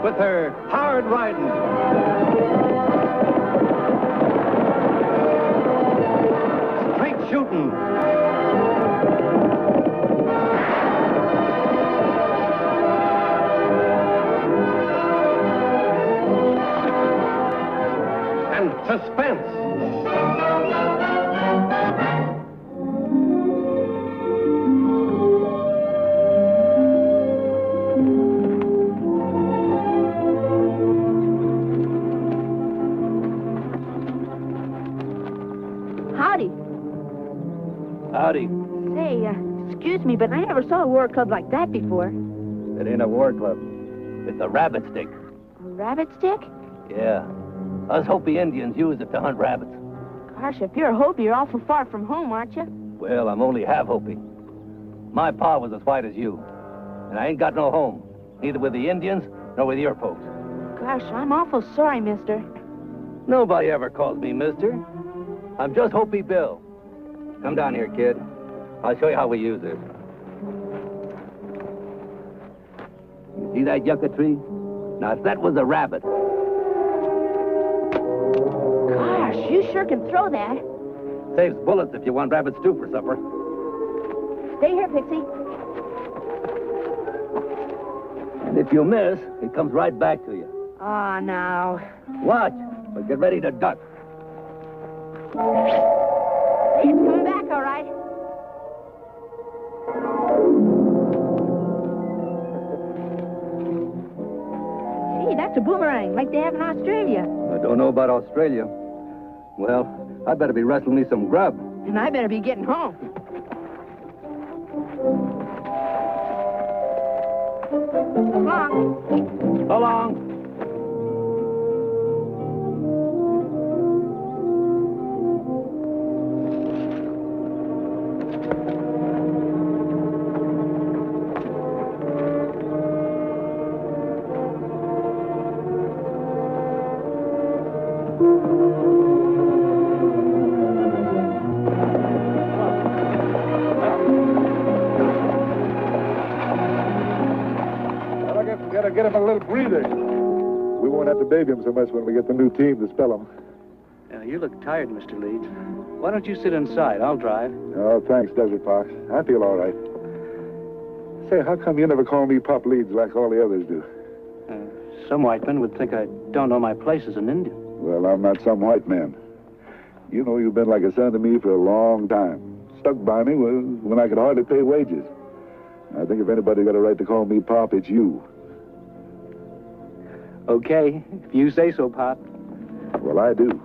with her hard riding. Straight shooting. And suspense. Howdy. Say, excuse me, but I never saw a war club like that before. It ain't a war club. It's a rabbit stick. A rabbit stick? Yeah. Us Hopi Indians use it to hunt rabbits. Gosh, if you're a Hopi, you're awful far from home, aren't you? Well, I'm only half Hopi. My pa was as white as you. And I ain't got no home, neither with the Indians nor with your folks. Gosh, I'm awful sorry, mister. Nobody ever calls me mister. I'm just Hopi Bill. Come down here, kid. I'll show you how we use this. You see that yucca tree? Now, if that was a rabbit. Gosh, you sure can throw that. Saves bullets if you want rabbit stew for supper. Stay here, Pixie. And if you miss, it comes right back to you. Oh, now. Watch, but get ready to duck. Hey, it's coming back, all right. Gee, that's a boomerang, like they have in Australia. I don't know about Australia. Well, I better be wrestling me some grub. And I better be getting home. Come on. So long. Get him a little breather. We won't have to baby him so much when we get the new team to spell him. You look tired, Mr. Leeds. Why don't you sit inside? I'll drive. Oh, thanks, Desert Fox. I feel all right. Say, how come you never call me Pop Leeds like all the others do? Some white men would think I don't know my place as an Indian. Well, I'm not some white man. You know you've been like a son to me for a long time. Stuck by me when I could hardly pay wages. I think if anybody got a right to call me Pop, it's you. Okay, if you say so, Pop. Well, I do.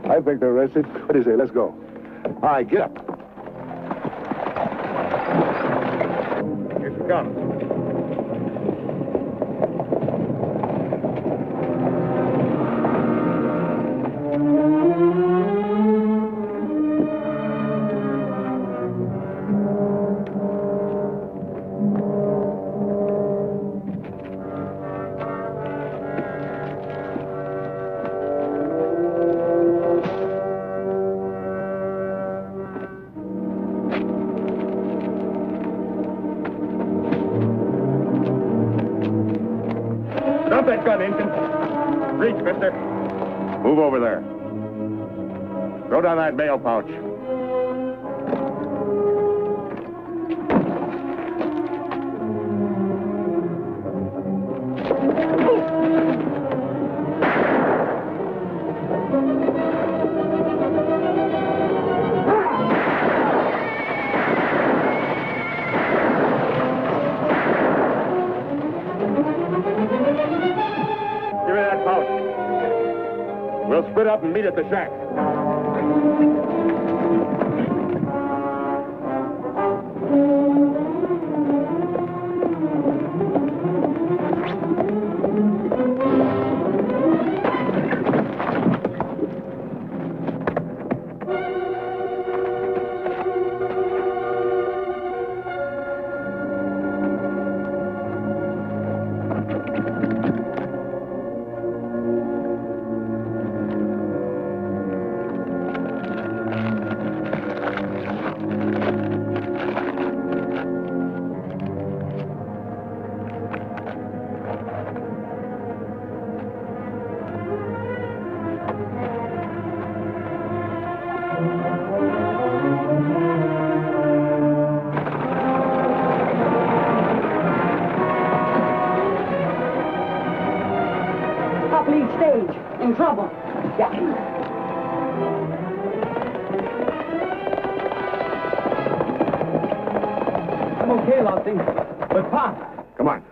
I think they're arrested. What do you say? Let's go. All right, get up. Here she comes. Drop that gun, Injun. Reach, mister. Move over there. Throw down that mail pouch. We'll split up and meet at the shack. Pop leads stage. In trouble. Yeah. I'm okay, Lofty. But Pop. Come on.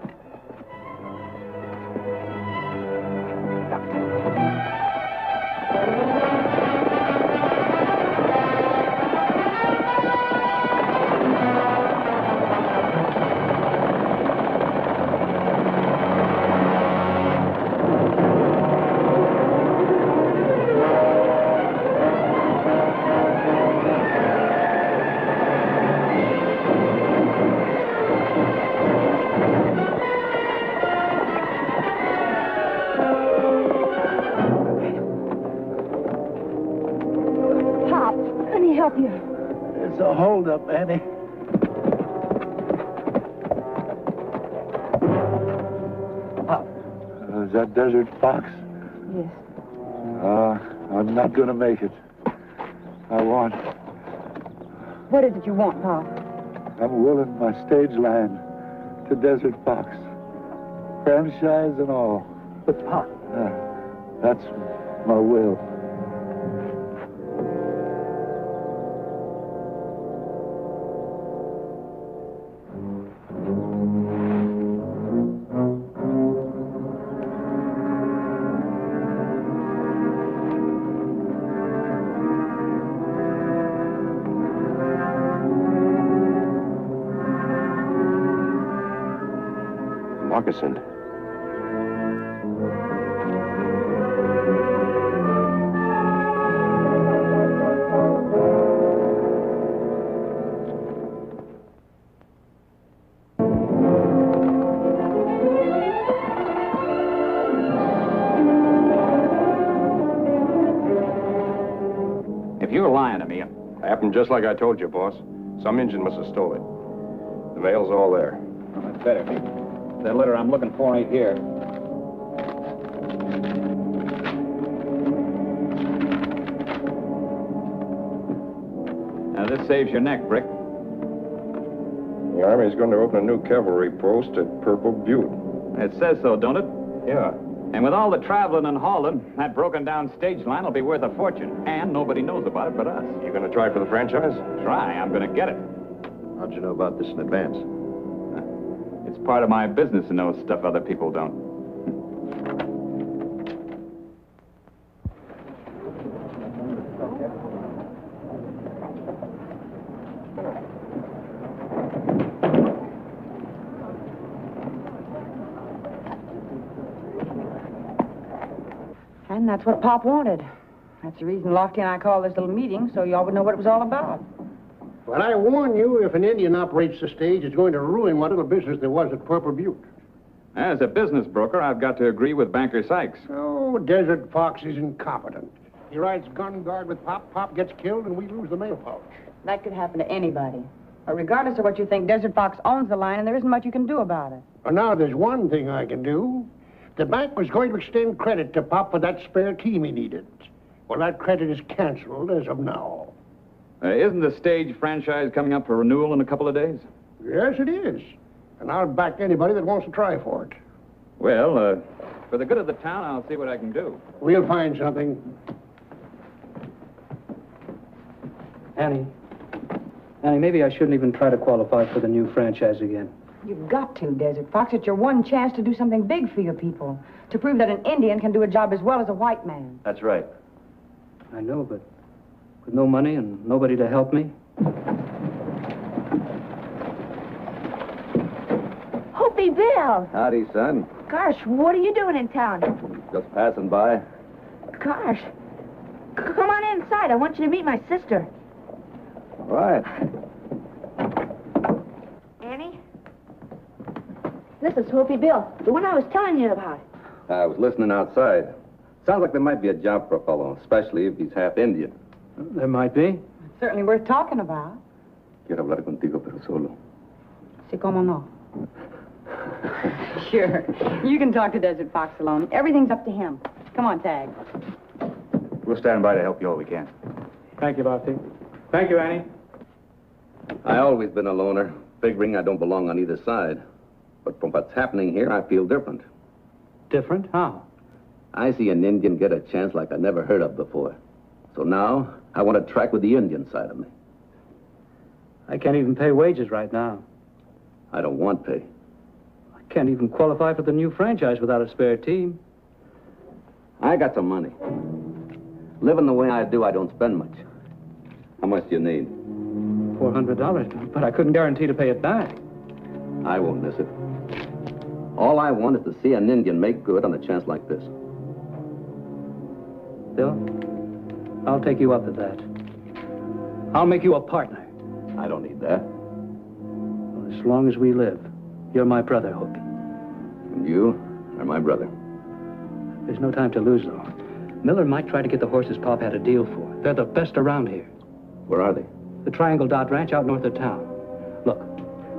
Pop, let me help you. It's a holdup, Annie. Is that Desert Fox? Yes. I'm not going to make it. What is it you want, Pop? I'm willing my stage line to Desert Fox. Franchise and all. But Pop. That's my will. Moccasined. If you're lying to me, Happened just like I told you, boss. Some Injun must have stole it. The mail's all there. well, that's better. That letter I'm looking for ain't here. Now, this saves your neck, Brick. The Army's going to open a new cavalry post at Purple Butte. It says so, don't it? Yeah. And with all the traveling and hauling, that broken-down stage line will be worth a fortune. And nobody knows about it but us. You going to try for the franchise? Try. I'm going to get it. How'd you know about this in advance? It's part of my business to know stuff other people don't. And that's what Pop wanted. That's the reason Lofty and I called this little meeting, so y'all would know what it was all about. But I warn you, if an Indian operates the stage, it's going to ruin what little business there was at Purple Butte. As a business broker, I've got to agree with Banker Sykes. Oh, Desert Fox is incompetent. He rides gun guard with Pop, Pop gets killed, and we lose the mail pouch. That could happen to anybody. But regardless of what you think, Desert Fox owns the line, and there isn't much you can do about it. Well, now there's one thing I can do. The bank was going to extend credit to Pop for that spare team he needed. Well, that credit is canceled as of now. Isn't the stage franchise coming up for renewal in a couple of days? Yes, it is. And I'll back anybody that wants to try for it. Well, for the good of the town, I'll see what I can do. We'll find something. Annie, maybe I shouldn't even try to qualify for the new franchise again. You've got to, Desert Fox. It's your one chance to do something big for your people. To prove that an Indian can do a job as well as a white man. That's right. I know, but with no money and nobody to help me. Hoopy Bill! Howdy, son. Gosh, what are you doing in town? Just passing by. Gosh. Come on inside. I want you to meet my sister. All right. Annie? This is Hoopy Bill, the one I was telling you about. I was listening outside. Sounds like there might be a job for a fellow, especially if he's half Indian. There might be. It's certainly worth talking about. Quiero hablar contigo, pero solo. Sí, cómo no. Sure. You can talk to Desert Fox alone. Everything's up to him. Come on, Tag. We'll stand by to help you all we can. Thank you, Lofty. Thank you, Annie. I always been a loner, figuring I don't belong on either side. But from what's happening here, I feel different. Different? How? I see an Indian get a chance like I never heard of before. So now, I want to track with the Indian side of me. I can't even pay wages right now. I don't want pay. I can't even qualify for the new franchise without a spare team. I got some money. Living the way I do, I don't spend much. How much do you need? $400, but I couldn't guarantee to pay it back. I won't miss it. All I want is to see an Indian make good on a chance like this. Bill, I'll take you up at that. I'll make you a partner. I don't need that. Well, as long as we live, you're my brother, Hook. And you are my brother. There's no time to lose, though. Miller might try to get the horses Pop had a deal for. They're the best around here. Where are they? The Triangle Dot Ranch out north of town. Look,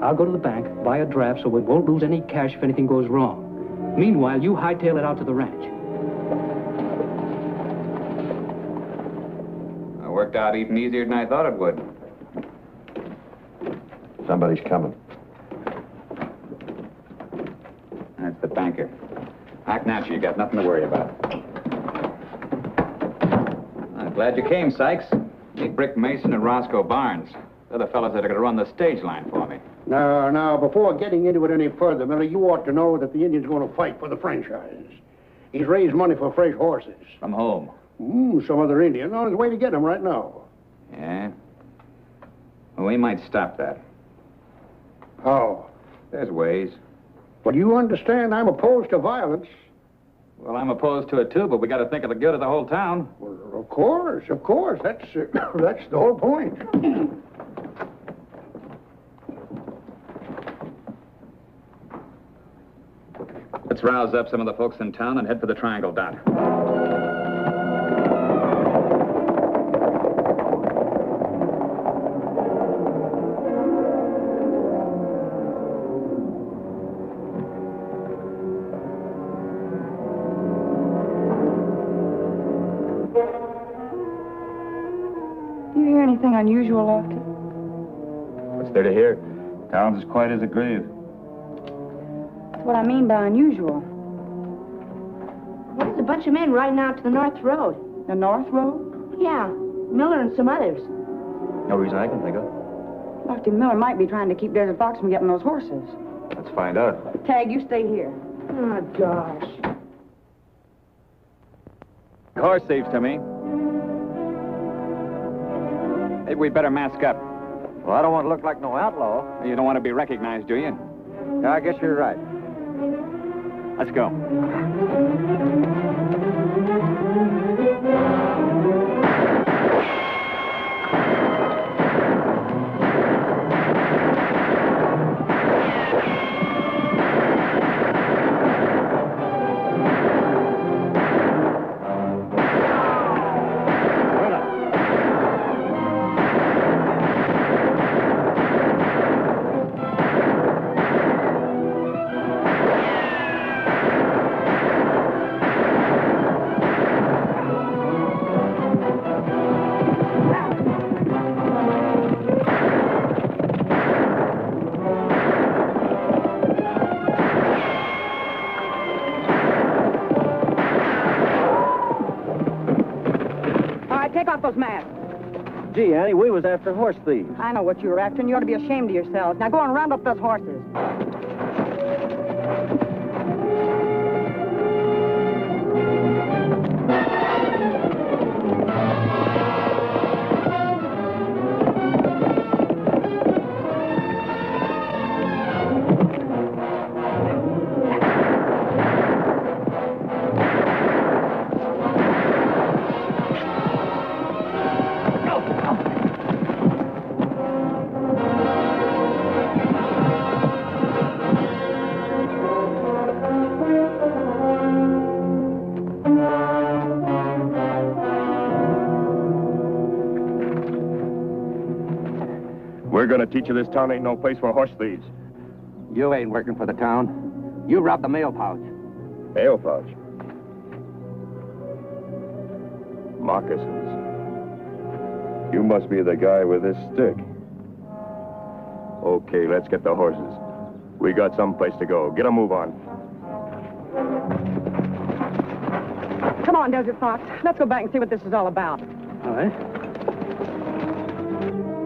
I'll go to the bank, buy a draft so we won't lose any cash if anything goes wrong. Meanwhile, you hightail it out to the ranch. It worked out even easier than I thought it would. Somebody's coming. That's the banker. Act natural. You got nothing to worry about. I'm glad you came, Sykes. Meet Brick Mason and Roscoe Barnes. They're the fellas that are going to run the stage line for me. Now, before getting into it any further, Miller, you ought to know that the Indian's going to fight for the franchise. He's raised money for fresh horses. From home. Some other Indian on his way to get them right now. Yeah? Well, we might stop that. How? There's ways. But you understand I'm opposed to violence. Well, I'm opposed to it, too, but we got to think of the good of the whole town. Well, of course. That's that's the whole point. Let's rouse up some of the folks in town and head for the Triangle Dot. Do you hear anything unusual, Oakley? What's there to hear? Town's as quiet as a grave. That's what I mean by unusual. There's a bunch of men riding out to the North Road. The North Road? Yeah, Miller and some others. No reason I can think of. Lefty Miller might be trying to keep Desert Fox from getting those horses. Let's find out. Tag, you stay here. Oh, gosh. Horse thieves to me. Maybe we'd better mask up. Well, I don't want to look like no outlaw. You don't want to be recognized, do you? Yeah, I guess you're right. Let's go. Take off those masks. Gee, Annie, we was after horse thieves. I know what you were after, and you ought to be ashamed of yourselves. Now go and round up those horses. We're gonna teach you this town ain't no place for horse thieves. You ain't working for the town. You robbed the mail pouch. Mail pouch. Moccasins. You must be the guy with this stick. Okay, let's get the horses. We got someplace to go. Get a move on. on, Desert Fox. Let's go back and see what this is all about. All right.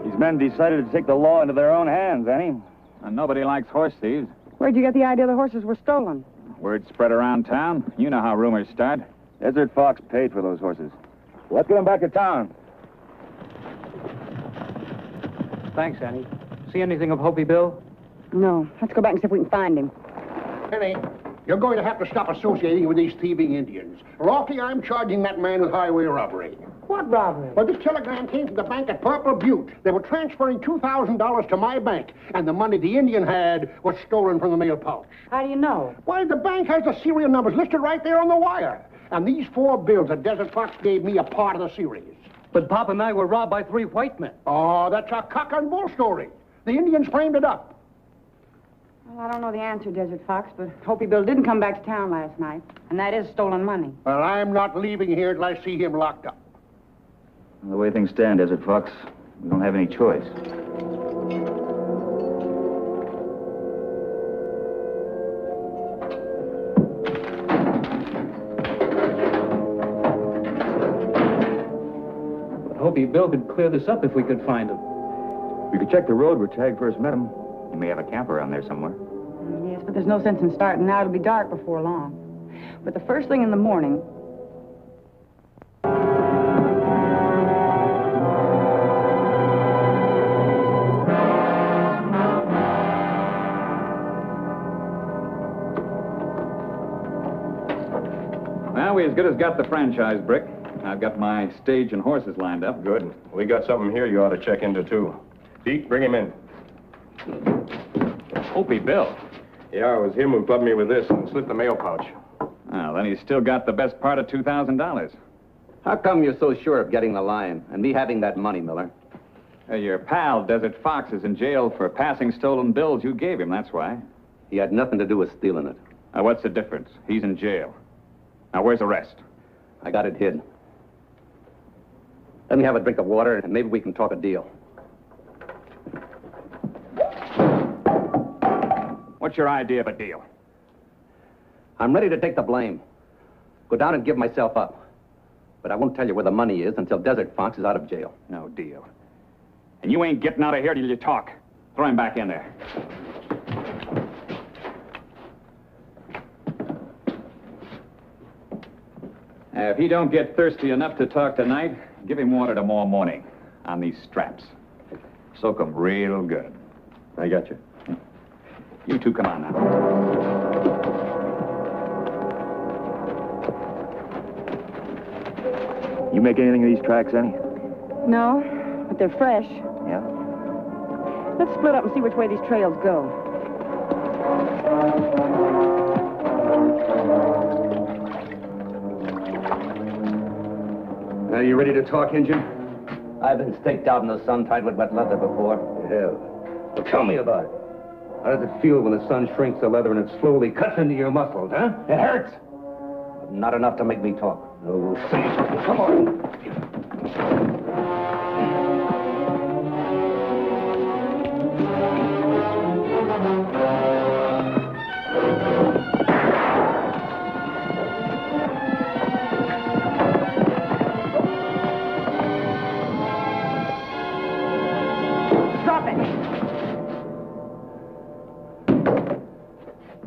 These men decided to take the law into their own hands, Annie. And nobody likes horse thieves. Where'd you get the idea the horses were stolen? Word spread around town. You know how rumors start. Desert Fox paid for those horses. Let's get them back to town. Thanks, Annie. See anything of Hopi Bill? No. Let's go back and see if we can find him. Penny, you're going to have to stop associating with these thieving Indians. Lofty, I'm charging that man with highway robbery. What robbery? Well, this telegram came from the bank at Purple Butte. They were transferring $2,000 to my bank, and the money the Indian had was stolen from the mail pouch. How do you know? Why, the bank has the serial numbers listed right there on the wire. And these 4 bills that Desert Fox gave me are part of the series. But Pop and I were robbed by 3 white men. Oh, that's a cock and bull story. The Indians framed it up. Well, I don't know the answer, Desert Fox, but Hopi Bill didn't come back to town last night, and that is stolen money. Well, I'm not leaving here till I see him locked up. The way things stand, Desert Fox, we don't have any choice. But Hopi Bill could clear this up if we could find him. We could check the road where Tag first met him. He may have a camp around there somewhere. Yes, but there's no sense in starting now. It'll be dark before long. But the first thing in the morning... Well, we as good as got the franchise, Brick. I've got my stage and horses lined up. Good. We got something here you ought to check into, too. Pete, bring him in. Hopi Bill. Yeah, it was him who plugged me with this and slipped the mail pouch. Well, then he's still got the best part of $2,000. How come you're so sure of getting the lion and me having that money, Miller? Your pal, Desert Fox, is in jail for passing stolen bills you gave him, that's why. He had nothing to do with stealing it. Now, what's the difference? He's in jail. Now, where's the rest? I got it hid. Let me have a drink of water, and maybe we can talk a deal. What's your idea of a deal? I'm ready to take the blame. Go down and give myself up. But I won't tell you where the money is until Desert Fox is out of jail. No deal. And you ain't getting out of here till you talk. Throw him back in there. If he don't get thirsty enough to talk tonight, give him water tomorrow morning on these straps. Soak 'em real good. I got you. You two come on now. You make anything of these tracks, Annie? No, but they're fresh. Yeah? Let's split up and see which way these trails go. Are you ready to talk, Injun? I've been staked out in the sun tied with wet leather before. Hell. Well, tell me about it. How does it feel when the sun shrinks the leather and it slowly cuts into your muscles, huh? It hurts. But not enough to make me talk. Oh, we'll see. Come on.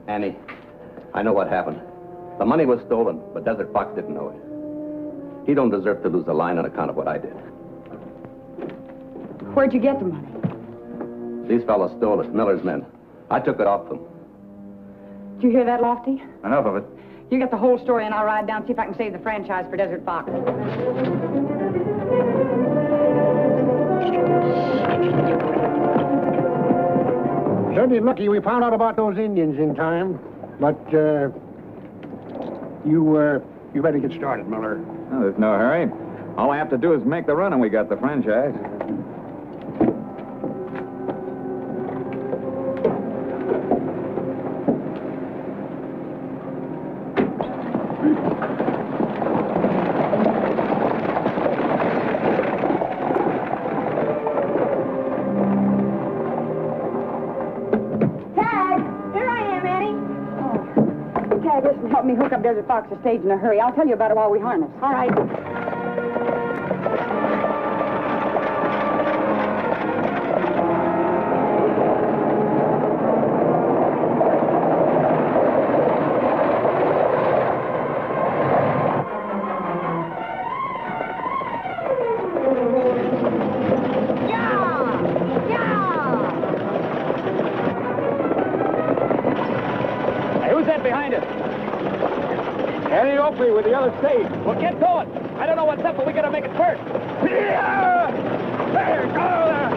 Annie, I know what happened. The money was stolen, but Desert Fox didn't know it. He don't deserve to lose the line on account of what I did. Where'd you get the money? These fellows stole it, Miller's men. I took it off them. Did you hear that, Lofty? Enough of it. You get the whole story and I'll ride down and see if I can save the franchise for Desert Fox. Certainly lucky we found out about those Indians in time. But, you better get started, Miller. No, there's no hurry. All I have to do is make the run and we got the franchise. Help me hook up Desert Fox the stage in a hurry. I'll tell you about it while we harness. All right. Behind us. Eddie Oakley with the other stage. Well, get going. I don't know what's up, but we gotta make it first. Yeah! There, go there.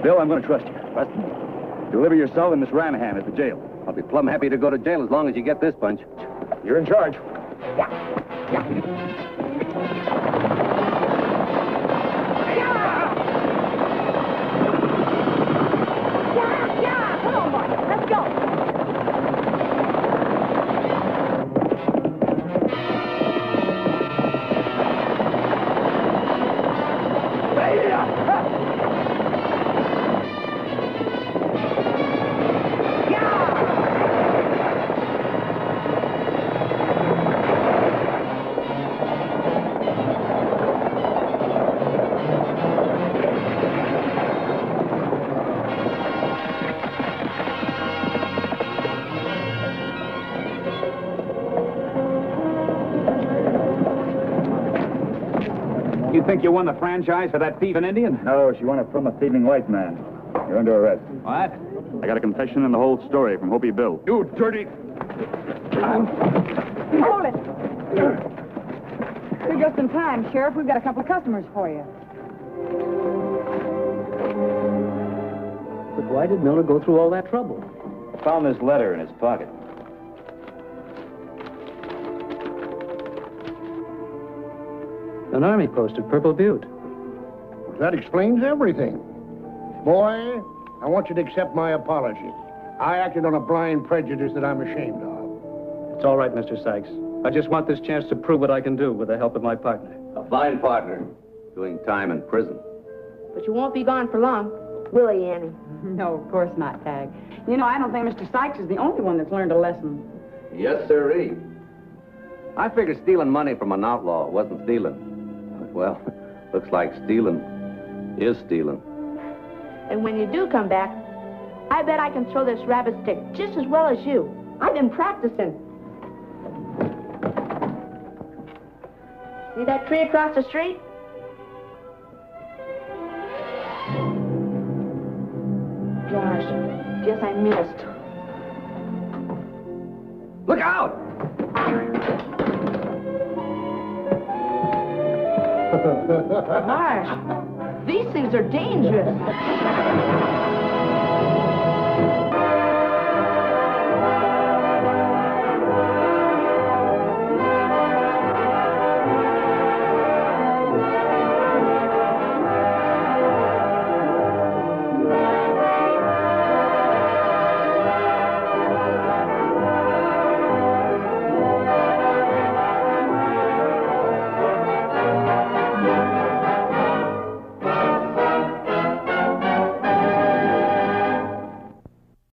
Bill, I'm going to trust you. Trust me. Deliver yourself and Miss Ranahan at the jail. I'll be plumb happy to go to jail as long as you get this bunch. You're in charge. Come on, boy. Let's go. You think you won the franchise for that thieving Indian? No, she won it from a thieving white man. You're under arrest. What? I got a confession and the whole story from Hopi Bill. You dirty... Hold it. You're just in time, Sheriff. We've got a couple of customers for you. But why did Miller go through all that trouble? Found this letter in his pocket. An army post at Purple Butte. That explains everything. Boy, I want you to accept my apology. I acted on a blind prejudice that I'm ashamed of. It's all right, Mr. Sykes. I just want this chance to prove what I can do with the help of my partner. A fine partner, doing time in prison. But you won't be gone for long, will he, Annie? No, of course not, Tag. You know, I don't think Mr. Sykes is the only one that's learned a lesson. Yes, sirree. I figured stealing money from an outlaw wasn't stealing. But, well, looks like stealing is stealing. And when you do come back, I bet I can throw this rabbit stick just as well as you. I've been practicing. See that tree across the street? Gosh, guess I missed. Look out! Marsh, these things are dangerous.